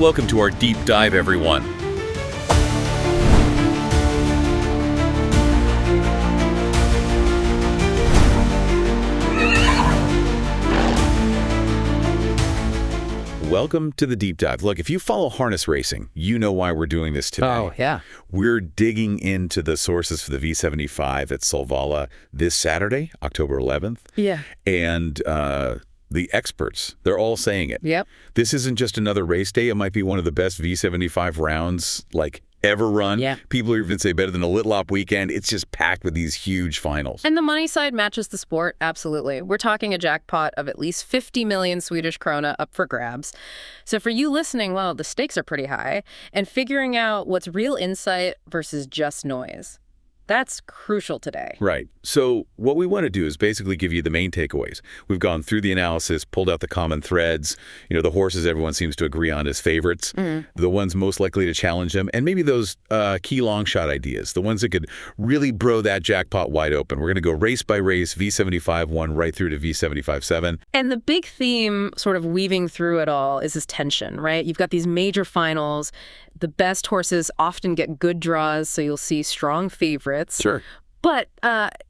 Welcome to our deep dive, everyone. Welcome to the deep dive. Look, if you follow harness racing, you know why we're doing this today. Oh, yeah. We're digging into the sources for the V75 at Solvalla this Saturday, October 11th. Yeah. And the experts, they're all saying it. Yep. This isn't just another race day. It might be one of the best V75 rounds, ever run. Yeah. People even say better than a Litlop weekend. It's just packed with these huge finals. And the money side matches the sport, absolutely. We're talking a jackpot of at least 50 million Swedish krona up for grabs. So for you listening, well, the stakes are pretty high. And figuring out what's real insight versus just noise. That's crucial today. Right. So what we want to do is basically give you the main takeaways. We've gone through the analysis, pulled out the common threads, the horses everyone seems to agree on as favorites, the ones most likely to challenge them, and maybe those key long shot ideas, the ones that could really blow that jackpot wide open. We're going to go race by race, V75-1 right through to V75-7. And the big theme sort of weaving through it all is this tension, right? You've got these major finals. The best horses often get good draws, so you'll see strong favorites. Sure. But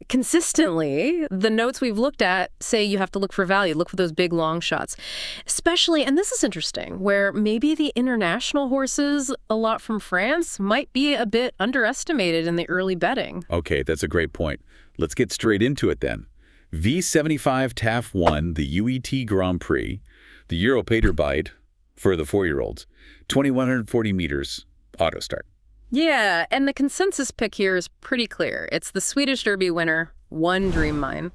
consistently, the notes we've looked at say you have to look for value, look for those big long shots. Especially, and this is interesting, where maybe the international horses, a lot from France, might be a bit underestimated in the early betting. Okay, that's a great point. Let's get straight into it then. V75 TAF 1, the UET Grand Prix, the Europater bite for the 4-year-olds, 2,140 meters, auto start. Yeah, and the consensus pick here is pretty clear. It's the Swedish Derby winner, One Dream Mine.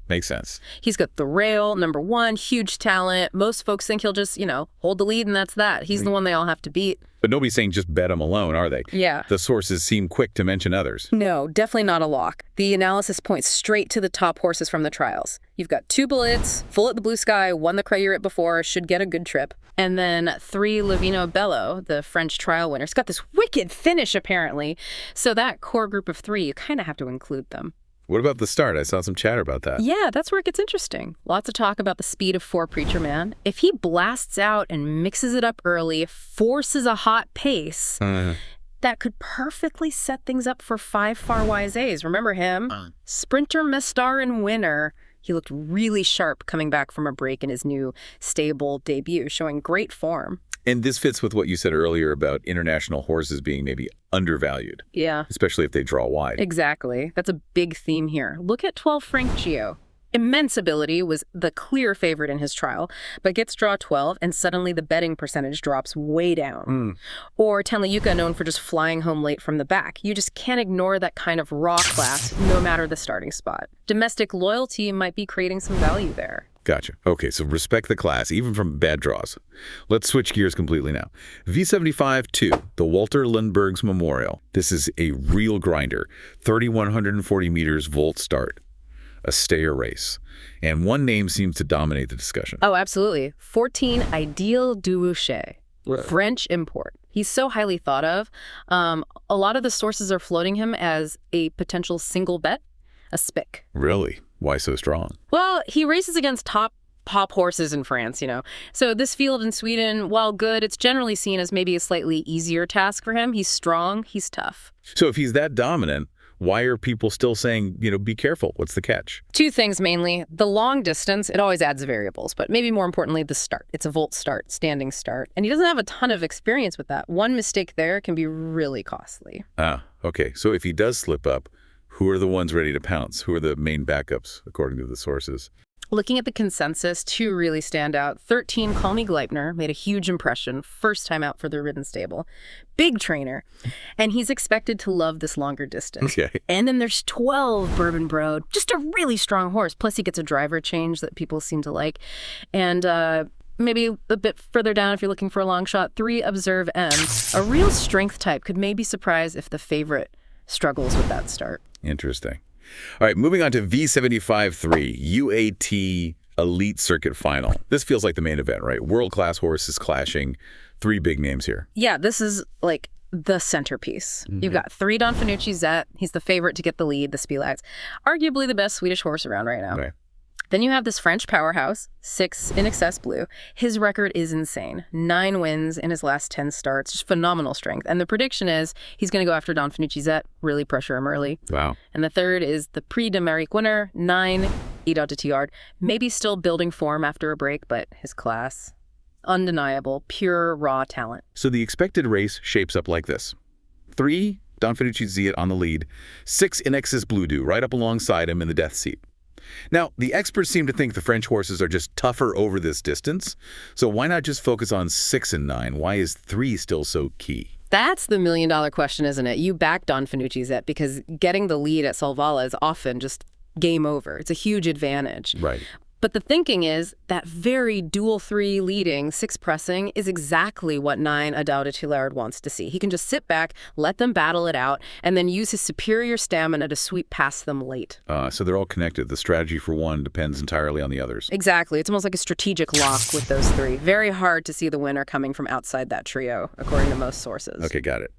Makes sense. He's got the rail, number one, huge talent. Most folks think he'll just, hold the lead and that's that. He's the one they all have to beat. But nobody's saying just bet him alone, are they? Yeah. The sources seem quick to mention others. No, definitely not a lock. The analysis points straight to the top horses from the trials. You've got 2 Bullets, Full at the Blue Sky, won the Crayurit before, should get a good trip. And then 3 Lovino Bello, the French trial winner. It's got this wicked finish, apparently. So that core group of 3, you kind of have to include them. What about the start? I saw some chatter about that. Yeah, that's where it gets interesting. Lots of talk about the speed of 4 Preacher Man. If he blasts out and mixes it up early, forces a hot pace, that could perfectly set things up for 5 Far Wise A's. Remember him? Sprinter, Mestar, and winner. He looked really sharp coming back from a break in his new stable debut, showing great form. And this fits with what you said earlier about international horses being maybe undervalued. Yeah. Especially if they draw wide. Exactly. That's a big theme here. Look at 12 Frank Gio. Immense ability, was the clear favorite in his trial, but gets draw 12 and suddenly the betting percentage drops way down. Or Tenleyuka, known for just flying home late from the back. You just can't ignore that kind of raw class no matter the starting spot. Domestic loyalty might be creating some value there. Gotcha. Okay, so respect the class, even from bad draws. Let's switch gears completely now. V75-2, the Walter Lundberg's Memorial. This is a real grinder. 3,140 meters volt start. A stayer race. And one name seems to dominate the discussion. Oh, absolutely. 14 Ideal Duouche, French import. He's so highly thought of. A lot of the sources are floating him as a potential single bet, a spick. Really? Why so strong? Well, he races against top horses in France, So this field in Sweden, while good, it's generally seen as maybe a slightly easier task for him. He's strong, he's tough. So if he's that dominant, why are people still saying, be careful? What's the catch? 2 things mainly. The long distance, it always adds variables, but maybe more importantly, the start. It's a volt start, standing start. And he doesn't have a ton of experience with that. One mistake there can be really costly. Ah, okay. So if he does slip up, who are the ones ready to pounce? Who are the main backups, according to the sources? Looking at the consensus, 2 really stand out. 13, Call Me Gleipner, made a huge impression, first time out for the Ridden stable. Big trainer. And he's expected to love this longer distance. Okay. And then there's 12, Bourbon Broad, just a really strong horse. Plus he gets a driver change that people seem to like. And maybe a bit further down if you're looking for a long shot, 3, Observe M. A real strength type, could maybe surprise if the favorite struggles with that start. Interesting. All right, moving on to V75-3, UAT Elite Circuit Final. This feels like the main event, right? World-class horses clashing. 3 big names here. Yeah, this is like the centerpiece. You've got 3 Don Fanucci Zet. He's the favorite to get the lead, the Spilags. Arguably the best Swedish horse around right now. Okay. Then you have this French powerhouse, 6 in excess blue. His record is insane. 9 wins in his last 10 starts. Just phenomenal strength. And the prediction is he's going to go after Don Fanucci Zet, really pressure him early. Wow. And the third is the Prix d'Amérique winner, 9, Edouard de Thiard. Maybe still building form after a break, but his class, undeniable, pure, raw talent. So the expected race shapes up like this. 3, Don Fanucci Zet on the lead. 6, in excess blue do, right up alongside him in the death seat. Now, the experts seem to think the French horses are just tougher over this distance. So why not just focus on 6 and 9? Why is 3 still so key? That's the million-dollar question, isn't it? You back Don Fanucci Zet because getting the lead at Solvalla is often just game over. It's a huge advantage. Right. But the thinking is that very dual 3 leading, 6 pressing is exactly what 9 Edouard de Thiard wants to see. He can just sit back, let them battle it out, and then use his superior stamina to sweep past them late. So they're all connected. The strategy for one depends entirely on the others. Exactly. It's almost like a strategic lock with those 3. Very hard to see the winner coming from outside that trio, according to most sources. Okay, got it.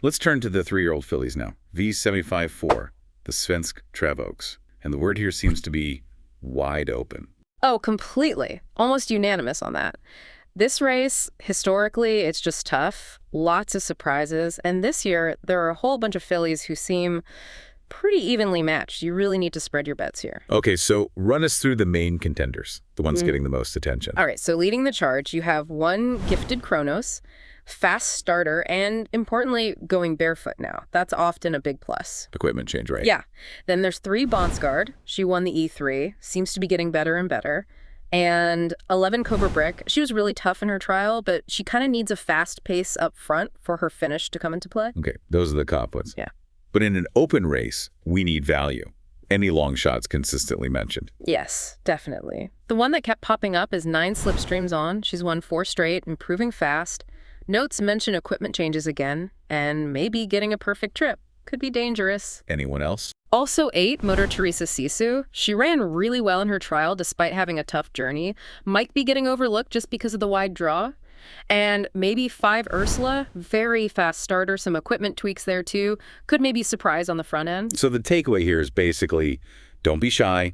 Let's turn to the 3-year-old fillies now. V75-4, the Svensk Travoks. And the word here seems to be wide open. Oh, completely. Almost unanimous on that. This race, historically, it's just tough. Lots of surprises. And this year, there are a whole bunch of fillies who seem pretty evenly matched. You really need to spread your bets here. Okay, so run us through the main contenders, the ones getting the most attention. All right, so leading the charge, you have 1 gifted Kronos, fast starter, and importantly, going barefoot now. That's often a big plus. Equipment change, right? Yeah. Then there's 3 Bonsgard. She won the E3, seems to be getting better and better. And 11 Cobra Brick. She was really tough in her trial, but she kind of needs a fast pace up front for her finish to come into play. Okay, those are the top ones. Yeah. But in an open race, we need value. Any long shots consistently mentioned. Yes, definitely. The one that kept popping up is 9 Slipstreams On. She's won 4 straight, improving fast. Notes mention equipment changes again, and maybe getting a perfect trip. Could be dangerous. Anyone else? Also 8, Motor Teresa Sisu. She ran really well in her trial despite having a tough journey. Might be getting overlooked just because of the wide draw. And maybe 5, Ursula. Very fast starter, some equipment tweaks there too. Could maybe surprise on the front end. So the takeaway here is basically, don't be shy,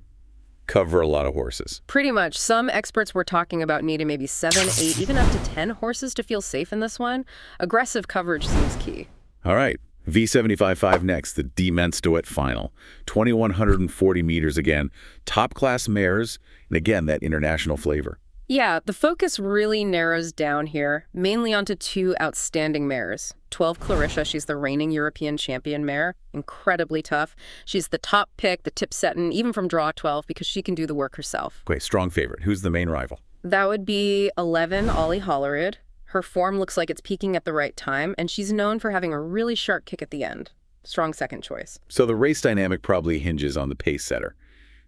cover a lot of horses. Pretty much. Some experts were talking about needing maybe 7, 8, even up to 10 horses to feel safe in this one. Aggressive coverage seems key. All right. V75-5 next, the D-Mens Duet Final. 2,140 meters again. Top-class mares, and again, that international flavor. Yeah, the focus really narrows down here, mainly onto 2 outstanding mares. 12 Clarissa, she's the reigning European champion mare, incredibly tough. She's the top pick, the tip setting, even from draw 12, because she can do the work herself. Okay, strong favorite. Who's the main rival? That would be 11 Ollie Hollerud. Her form looks like it's peaking at the right time, and she's known for having a really sharp kick at the end. Strong second choice. So the race dynamic probably hinges on the pace setter.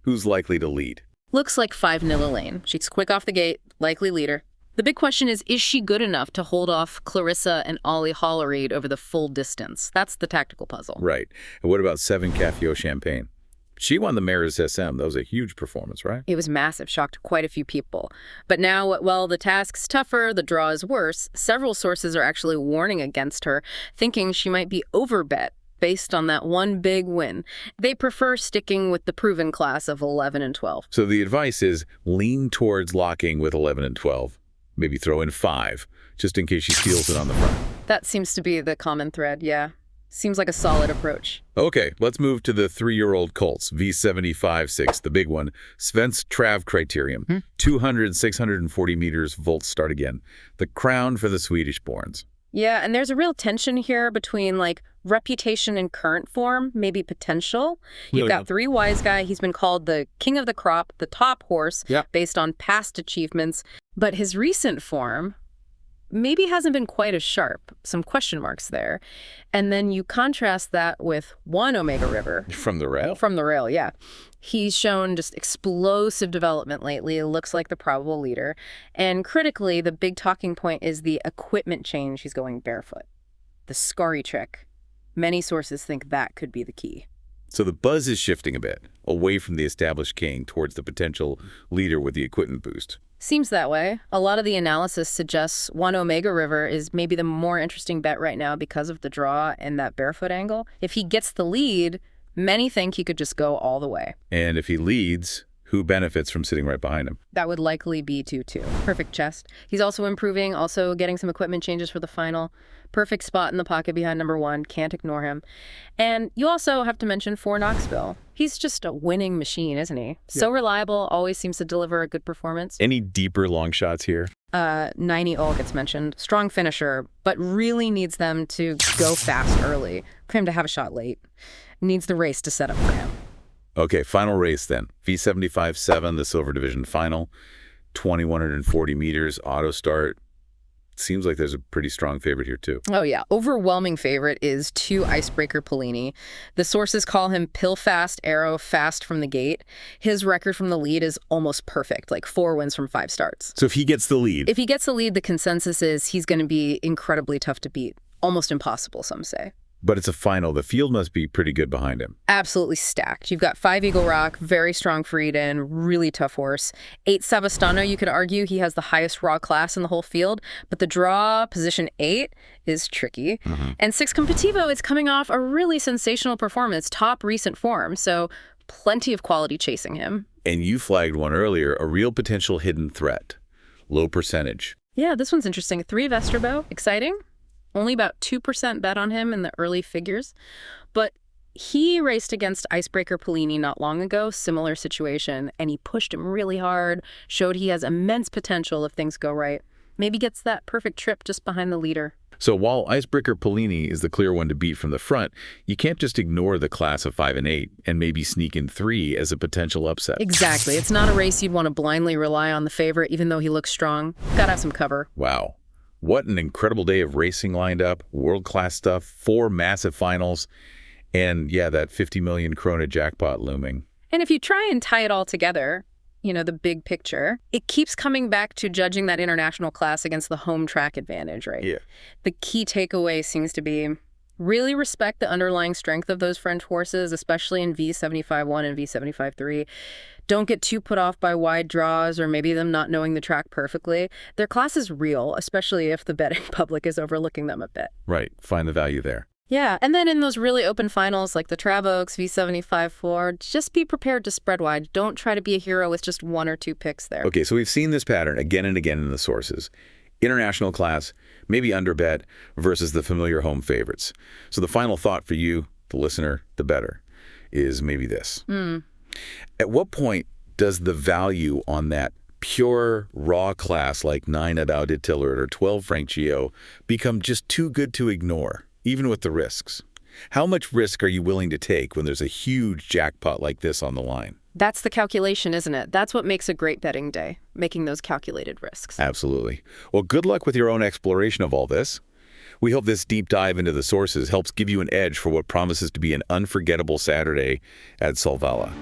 Who's likely to lead? Looks like 5 Nilla Lane. She's quick off the gate, likely leader. The big question is she good enough to hold off Clarissa and Ollie Hollerud over the full distance? That's the tactical puzzle. Right. And what about 7 Cafio Champagne? She won the Mares SM. That was a huge performance, right? It was massive, shocked quite a few people. But now, well, the task's tougher, the draw is worse. Several sources are actually warning against her, thinking she might be overbet based on that one big win. They prefer sticking with the proven class of 11 and 12. So the advice is lean towards locking with 11 and 12. Maybe throw in 5, just in case she steals it on the front. That seems to be the common thread, yeah. Seems like a solid approach. Okay, let's move to the 3-year-old colts, V75-6, the big one. Svensk Trav Criterium, 200, 640 meters, volts start again. The crown for the Swedish-borns. Yeah, and there's a real tension here between, like, reputation and current form, maybe potential. You've got 3 Wise Guy. He's been called the king of the crop, the top horse, based on past achievements. But his recent form maybe hasn't been quite as sharp. Some question marks there. And then you contrast that with 1 Omega River. From the rail? From the rail, yeah. He's shown just explosive development lately. It looks like the probable leader. And critically, the big talking point is the equipment change. He's going barefoot. The scurry trick. Many sources think that could be the key. So the buzz is shifting a bit, away from the established king towards the potential leader with the equipment boost. Seems that way. A lot of the analysis suggests 1 Omega River is maybe the more interesting bet right now because of the draw and that barefoot angle. If he gets the lead, many think he could just go all the way. And if he leads, Who benefits from sitting right behind him? That would likely be 2-2. Perfect chest. He's also improving, also getting some equipment changes for the final. Perfect spot in the pocket behind number 1. Can't ignore him. And you also have to mention 4 Knoxville. He's just a winning machine, isn't he? So reliable, always seems to deliver a good performance. Any deeper long shots here? 90 all gets mentioned. Strong finisher, but really needs them to go fast early for him to have a shot late. Needs the race to set up for him. Okay, final race then. V75-7, the Silver Division final. 2,140 meters, auto start. Seems like there's a pretty strong favorite here, too. Oh, yeah. Overwhelming favorite is 2 Icebreaker Pellini. The sources call him pill fast, arrow fast from the gate. His record from the lead is almost perfect, like 4 wins from 5 starts. So if he gets the lead... If he gets the lead, the consensus is he's going to be incredibly tough to beat. Almost impossible, some say. But it's a final. The field must be pretty good behind him. Absolutely stacked. You've got 5 Eagle Rock, very strong Frieden, really tough horse. 8 Savastano, you could argue he has the highest raw class in the whole field, but the draw, position 8, is tricky. And 6 Competitivo is coming off a really sensational performance, top recent form, so plenty of quality chasing him. And you flagged one earlier, a real potential hidden threat. Low percentage. Yeah, this one's interesting. 3 Vesterbo, exciting. Only about 2% bet on him in the early figures. But he raced against Icebreaker Pellini not long ago, similar situation, and he pushed him really hard, showed he has immense potential if things go right. Maybe gets that perfect trip just behind the leader. So while Icebreaker Pellini is the clear one to beat from the front, you can't just ignore the class of 5 and 8 and maybe sneak in 3 as a potential upset. Exactly. It's not a race you'd want to blindly rely on the favorite, even though he looks strong. Gotta have some cover. Wow. What an incredible day of racing lined up, world-class stuff, 4 massive finals, and yeah, that 50 million krona jackpot looming. And if you try and tie it all together, you know, the big picture, it keeps coming back to judging that international class against the home track advantage, right? Yeah. The key takeaway seems to be really respect the underlying strength of those French horses, especially in V75-1 and V75-3. Don't get too put off by wide draws or maybe them not knowing the track perfectly. Their class is real, especially if the betting public is overlooking them a bit. Right. Find the value there. Yeah, and then in those really open finals like the Trav Oaks, V75-4, just be prepared to spread wide. Don't try to be a hero with just 1 or 2 picks there. Okay, so we've seen this pattern again and again in the sources. International class, maybe underbet versus the familiar home favorites. So the final thought for you, the listener, the bettor, is maybe this. At what point does the value on that pure raw class like 9 About Tillard or 12 Frank Gio become just too good to ignore, even with the risks? How much risk are you willing to take when there's a huge jackpot like this on the line? That's the calculation, isn't it? That's what makes a great betting day, making those calculated risks. Absolutely. Well, good luck with your own exploration of all this. We hope this deep dive into the sources helps give you an edge for what promises to be an unforgettable Saturday at Solvalla.